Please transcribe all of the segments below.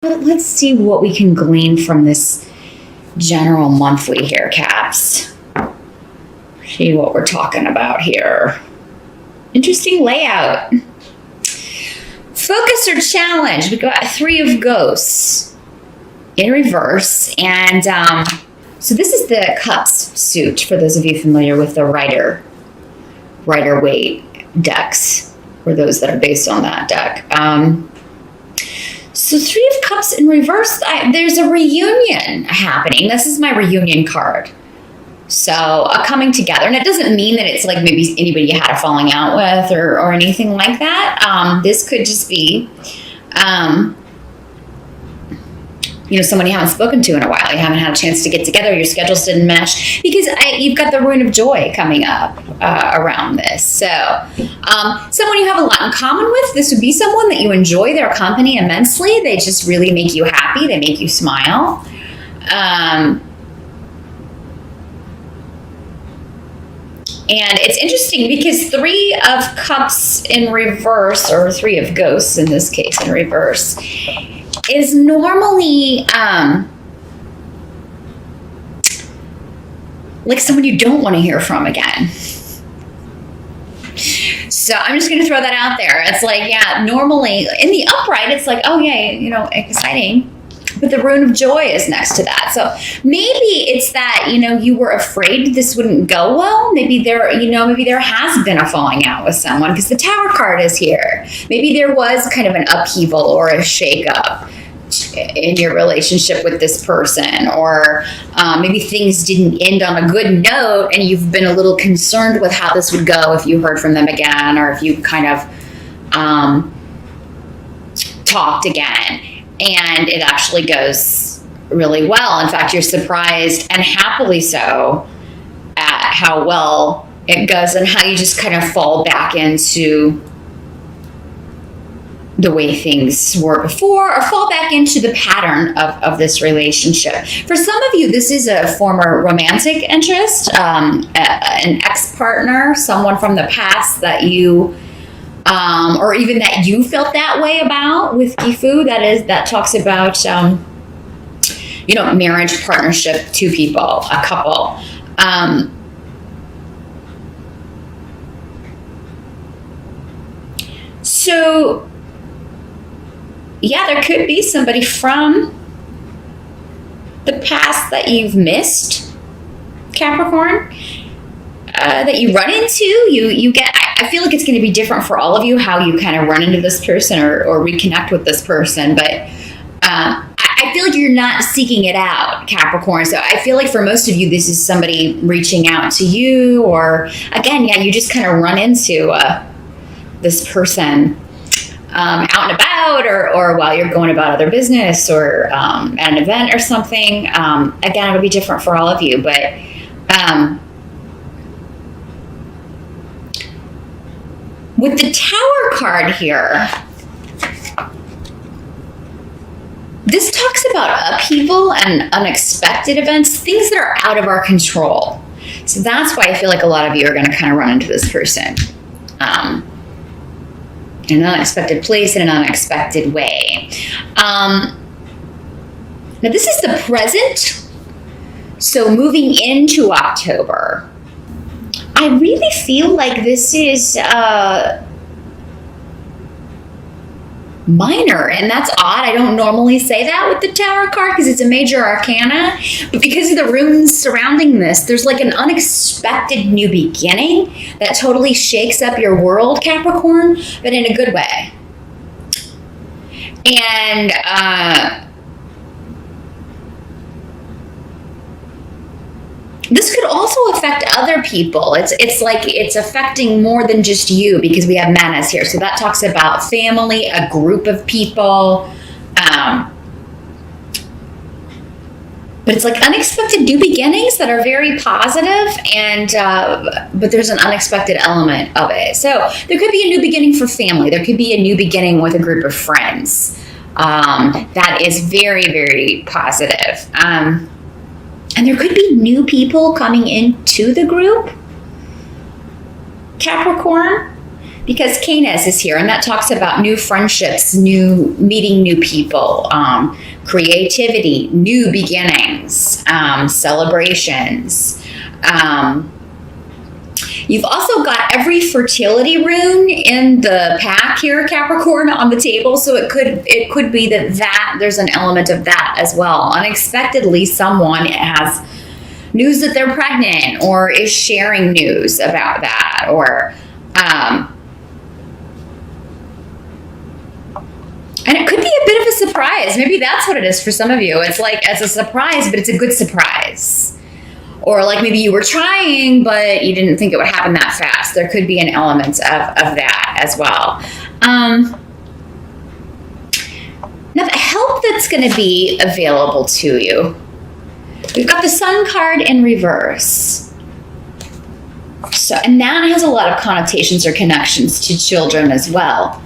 But let's see what we can glean from this general monthly here, Caps. See what we're talking about here. Interesting layout. Focus or challenge. We got 3 of Ghosts in reverse. And so this is the Cups suit, for those of you familiar with the Rider-Waite decks, or those that are based on that deck. So 3 of Cups in reverse, there's a reunion happening. This is my reunion card. So a coming together. And it doesn't mean that it's like maybe anybody you had a falling out with or anything like that. This could just be, someone you haven't spoken to in a while. You haven't had a chance to get together. Your schedules didn't mesh. Because you've got the Rune of Joy coming up around this. So someone you have a lot in common with. This would be someone that you enjoy their company immensely. They just really make you happy. They make you smile. And it's interesting because 3 of Cups in reverse, or 3 of Ghosts in this case in reverse, is normally like someone you don't want to hear from again. So I'm just going to throw that out there. It's like, yeah, normally in the upright, it's like, oh yeah, exciting. But the Rune of Joy is next to that. So maybe it's that, you were afraid this wouldn't go well. Maybe there has been a falling out with someone because the Tower card is here. Maybe there was kind of an upheaval or a shakeup in your relationship with this person, or maybe things didn't end on a good note and you've been a little concerned with how this would go if you heard from them again, or if you kind of talked again. And it actually goes really well. In fact, you're surprised, and happily so, at how well it goes and how you just kind of fall back into the way things were before, or fall back into the pattern of this relationship. For some of you, this is a former romantic interest, an ex-partner, someone from the past that you or even that you felt that way about with Gifu. That talks about, marriage, partnership, 2 people, a couple. So, yeah, there could be somebody from the past that you've missed, Capricorn, that you run into. You get. I feel like it's going to be different for all of you how you kind of run into this person or reconnect with this person. But I feel like you're not seeking it out, Capricorn. So I feel like for most of you, this is somebody reaching out to you, or again, yeah, you just kind of run into this person out and about, or while you're going about other business, or at an event or something. Again, it'll be different for all of you, but with the Tower card here, this talks about upheaval and unexpected events, things that are out of our control. So that's why I feel like a lot of you are going to kind of run into this person in an unexpected place, in an unexpected way. Now, this is the present. So moving into October, I really feel like this is minor, and that's odd. I don't normally say that with the Tower card because it's a major arcana, but because of the runes surrounding this, there's like an unexpected new beginning that totally shakes up your world, Capricorn, but in a good way. And this could also affect other people. It's like it's affecting more than just you, because we have manas here. So that talks about family, a group of people. But it's like unexpected new beginnings that are very positive, and but there's an unexpected element of it. So there could be a new beginning for family. There could be a new beginning with a group of friends. That is very, very positive. And there could be new people coming into the group, Capricorn, because Canis is here, and that talks about new friendships, meeting new people, creativity, new beginnings, celebrations. You've also got every fertility rune in the pack here, Capricorn, on the table. So it could be that there's an element of that as well. Unexpectedly, someone has news that they're pregnant, or is sharing news about that, or and it could be a bit of a surprise. Maybe that's what it is for some of you. It's like, it's a surprise, but it's a good surprise. Or like maybe you were trying, but you didn't think it would happen that fast. There could be an element of that as well. Now, the help that's going to be available to you. We've got the Sun card in reverse. So, and that has a lot of connotations or connections to children as well,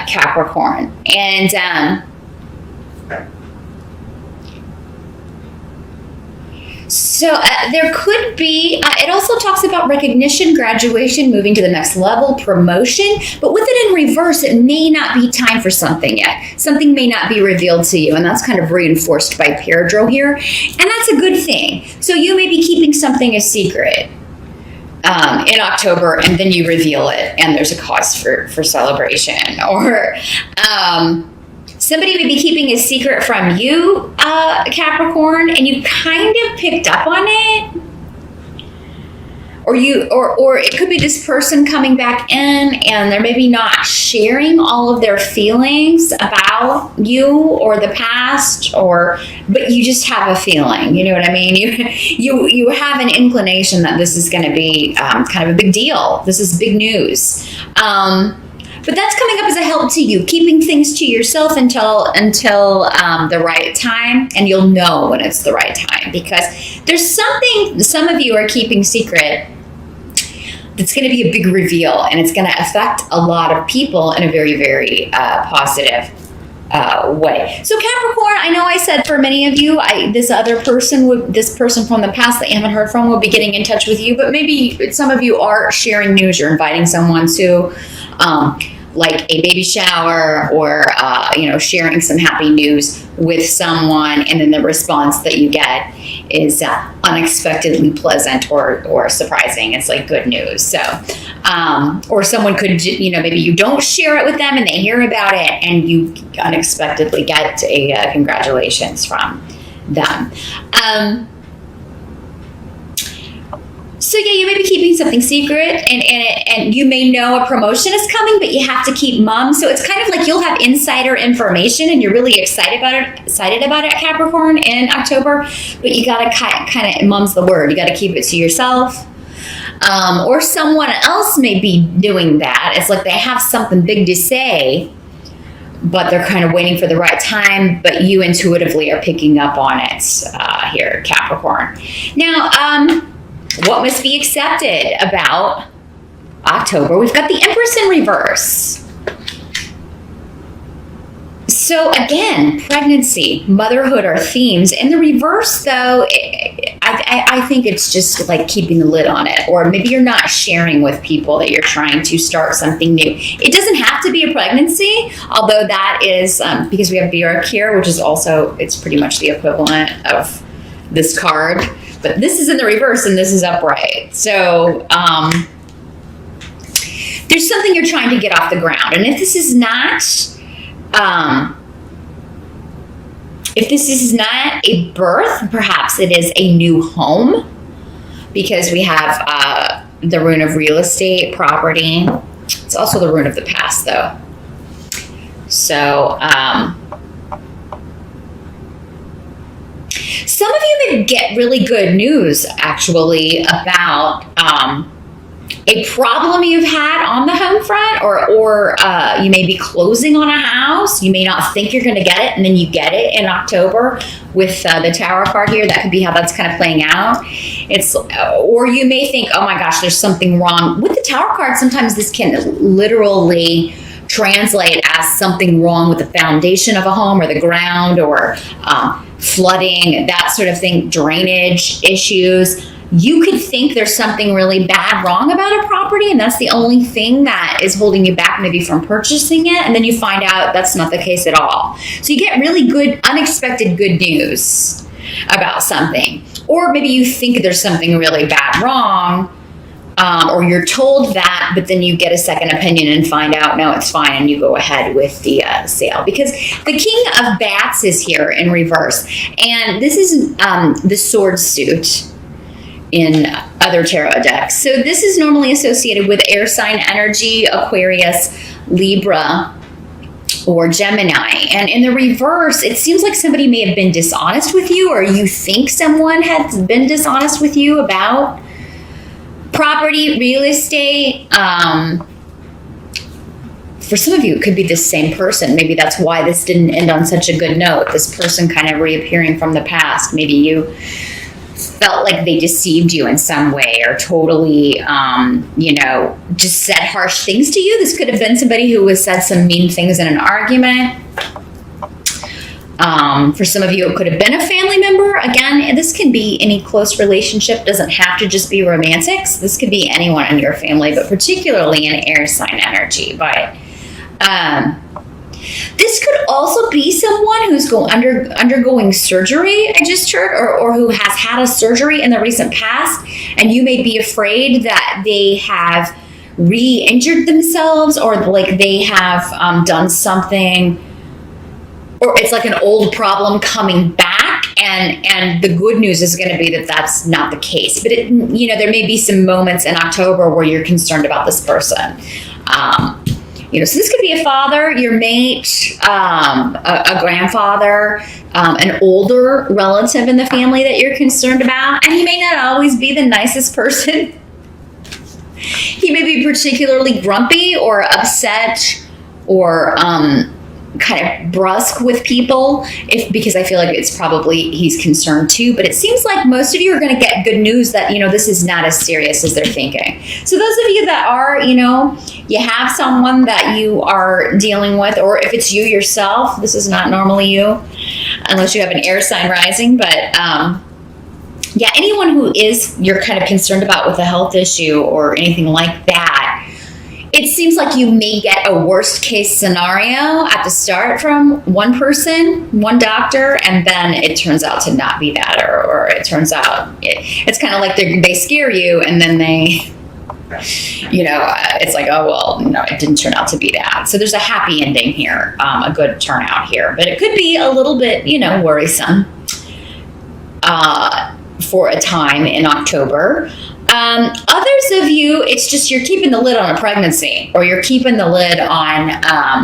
Capricorn. And so there could be, it also talks about recognition, graduation, moving to the next level, promotion, but with it in reverse, it may not be time for something yet. Something may not be revealed to you, and that's kind of reinforced by Peridro here, and that's a good thing. So you may be keeping something a secret in October, and then you reveal it, and there's a cause for celebration, or somebody may be keeping a secret from you, Capricorn, and you kind of picked up on it. Or it could be this person coming back in, and they're maybe not sharing all of their feelings about you or the past, but you just have a feeling. You know what I mean? You have an inclination that this is going to be kind of a big deal. This is big news. But that's coming up as a help to you, keeping things to yourself until the right time, and you'll know when it's the right time, because there's something some of you are keeping secret that's going to be a big reveal, and it's going to affect a lot of people in a very, very positive way. So Capricorn, I know I said for many of you, this person from the past that you haven't heard from will be getting in touch with you, but maybe some of you are sharing news. You're inviting someone to like a baby shower, or sharing some happy news with someone, and then the response that you get is unexpectedly pleasant or surprising. It's like good news. So or someone could, maybe you don't share it with them and they hear about it, and you unexpectedly get a congratulations from them. So yeah, you may be keeping something secret, and you may know a promotion is coming, but you have to keep mum. So it's kind of like you'll have insider information, and you're really excited about it, Capricorn, in October. But you gotta kind of, mum's the word. You gotta keep it to yourself, or someone else may be doing that. It's like they have something big to say, but they're kind of waiting for the right time. But you intuitively are picking up on it here, Capricorn. Now, what must be accepted about October? We've got the Empress in reverse. So again, pregnancy, motherhood are themes. In the reverse, though, I think it's just like keeping the lid on it. Or maybe you're not sharing with people that you're trying to start something new. It doesn't have to be a pregnancy, although that is, because we have Bjork here, which is also, it's pretty much the equivalent of this card. But this is in the reverse and this is upright. So there's something you're trying to get off the ground. And if this is not a birth, perhaps it is a new home, because we have the rune of real estate, property. It's also the rune of the past, though. So some of you may get really good news, actually, about a problem you've had on the home front, or you may be closing on a house. You may not think you're going to get it, and then you get it in October with the Tower card here. That could be how that's kind of playing out. Or you may think, oh my gosh, there's something wrong. With the Tower card, sometimes this can literally translate as something wrong with the foundation of a home, or the ground, or flooding, that sort of thing, drainage issues. you could think there's something really bad wrong about a property, and that's the only thing that is holding you back maybe from purchasing it, and then you find out that's not the case at all. So you get really good, unexpected good news about something. Or maybe you think there's something really bad wrong, or you're told that, but then you get a second opinion and find out, no, it's fine, and you go ahead with the sale. Because the King of Bats is here in reverse, and this is the sword suit in other tarot decks. So this is normally associated with air sign energy, Aquarius, Libra, or Gemini. And in the reverse, it seems like somebody may have been dishonest with you, or you think someone has been dishonest with you about property, real estate. For some of you, it could be the same person. Maybe that's why this didn't end on such a good note. This person kind of reappearing from the past. Maybe you felt like they deceived you in some way, or totally, just said harsh things to you. This could have been somebody who has said some mean things in an argument. For some of you, it could have been a family member. Again, this can be any close relationship. Doesn't have to just be romantics. This could be anyone in your family, but particularly an air sign energy. But this could also be someone who's undergoing surgery, I just heard, or who has had a surgery in the recent past, and you may be afraid that they have re-injured themselves, or like they have done something, or it's like an old problem coming back, and the good news is going to be that that's not the case. But there may be some moments in October where you're concerned about this person. So this could be a father, your mate, a grandfather, an older relative in the family that you're concerned about. And he may not always be the nicest person. He may be particularly grumpy or upset, or kind of brusque with people, because I feel like it's probably he's concerned too. But it seems like most of you are going to get good news that this is not as serious as they're thinking. So those of you that are, you have someone that you are dealing with, or if it's you yourself, this is not normally you, unless you have an air sign rising. But anyone who you're kind of concerned about with a health issue or anything like that, it seems like you may get a worst case scenario at the start from one person, one doctor, and then it turns out to not be that, or it turns out it's kind of like they scare you, and then they, it's like, oh, well, no, it didn't turn out to be that. So there's a happy ending here, a good turnout here, but it could be a little bit, worrisome for a time in October. Others of you, it's just you're keeping the lid on a pregnancy, or you're keeping the lid on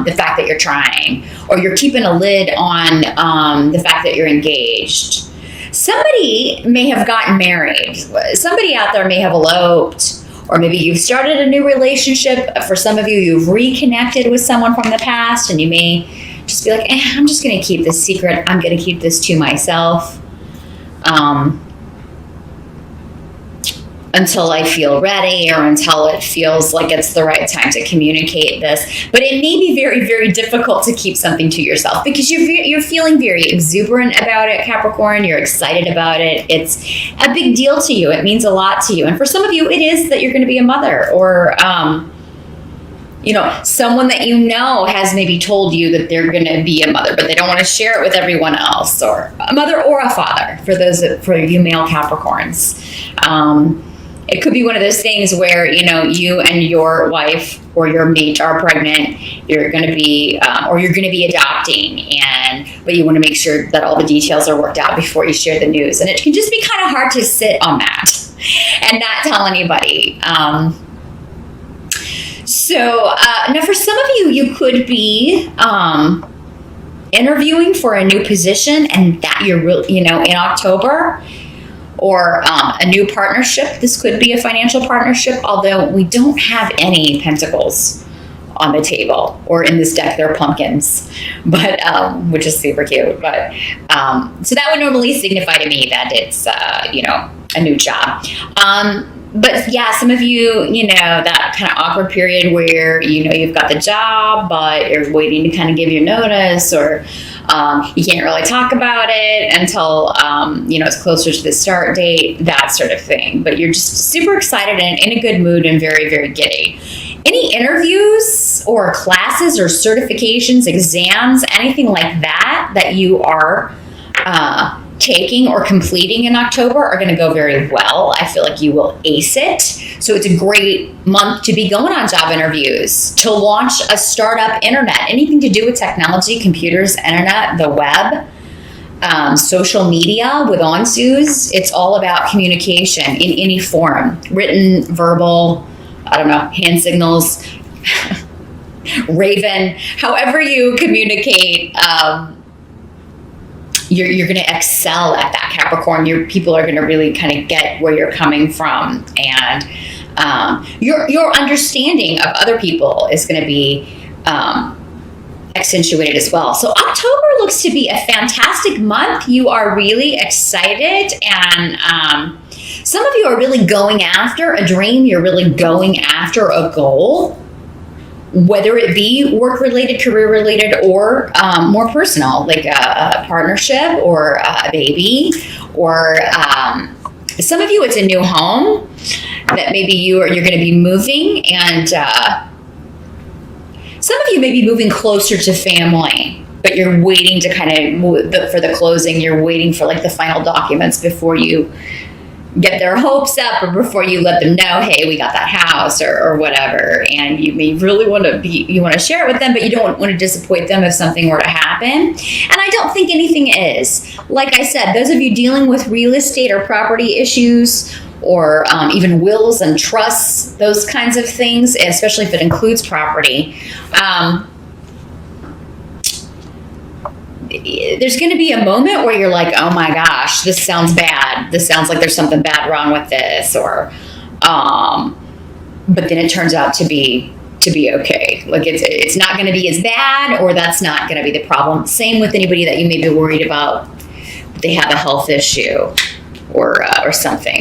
the fact that you're trying, or you're keeping a lid on the fact that you're engaged. Somebody may have gotten married. Somebody out there may have eloped, or maybe you've started a new relationship. For some of you, you've reconnected with someone from the past, and you may just be like, I'm just going to keep this secret. I'm going to keep this to myself. Until I feel ready, or until it feels like it's the right time to communicate this. But it may be very, very difficult to keep something to yourself, because you're feeling very exuberant about it, Capricorn. You're excited about it. It's a big deal to you. It means a lot to you. And for some of you, it is that you're going to be a mother, or someone that has maybe told you that they're going to be a mother, but they don't want to share it with everyone else, or a mother or a father for you male Capricorns. It could be one of those things where, you and your wife or your mate are pregnant. You're going to be, or you're going to be adopting, but you want to make sure that all the details are worked out before you share the news. And it can just be kind of hard to sit on that and not tell anybody. So now for some of you, you could be interviewing for a new position, and that you're in October. Or a new partnership. This could be a financial partnership, although we don't have any pentacles on the table, or in this deck they're pumpkins, but which is super cute. But so that would normally signify to me that it's a new job. But yeah, some of you, that kind of awkward period where you've got the job, but you're waiting to kind of give your notice, or You can't really talk about it until, it's closer to the start date, that sort of thing. But you're just super excited and in a good mood and very, very giddy. Any interviews or classes or certifications, exams, anything like that you are taking or completing in October are going to go very well. I feel like you will ace it. So it's a great month to be going on job interviews, to launch a startup internet, anything to do with technology, computers, internet, the web, social media with onsus. It's all about communication in any form, written, verbal, hand signals, Raven, however you communicate. You're going to excel at that, Capricorn. Your people are going to really kind of get where you're coming from, and your understanding of other people is going to be accentuated as well. So October looks to be a fantastic month. You are really excited, and some of you are really going after a dream. You're really going after a goal, whether it be work-related, career-related, or more personal, like a partnership or a baby, or some of you, it's a new home that maybe you're going to be moving, and some of you may be moving closer to family, but you're waiting to kind of move for the closing. You're waiting for like the final documents before you get their hopes up, or before you let them know, hey, we got that house, or whatever. And you may really want to share it with them, but you don't want to disappoint them if something were to happen. And I don't think anything is. Like I said, those of you dealing with real estate or property issues, or even wills and trusts, those kinds of things, especially if it includes property, there's going to be a moment where you're like, oh my gosh, this sounds bad. This sounds like there's something bad wrong with this, or, but then it turns out to be okay. Like it's not going to be as bad, or that's not going to be the problem. Same with anybody that you may be worried about, they have a health issue or something.